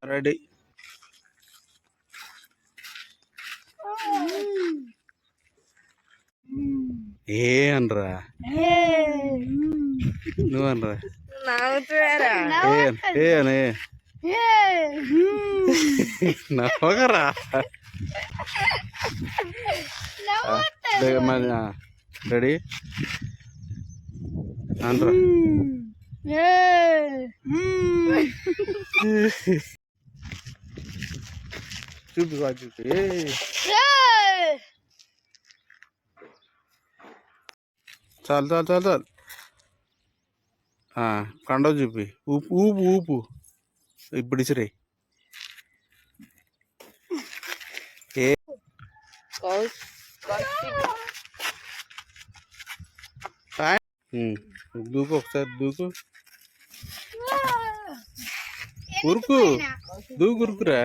Ready. ఏ అనరా నువ్వనరా ఏ అనే నవ్వకరా ready అనరా చూపి చూపి చాలు చాలు చాలు చాలు కండవ చూపి ఊపు ఊపు ఊపు ఇప్పుడు ఇసిరే దూకు ఒకసారి దూకు ఉరుకు దూకు ఉరుకురా.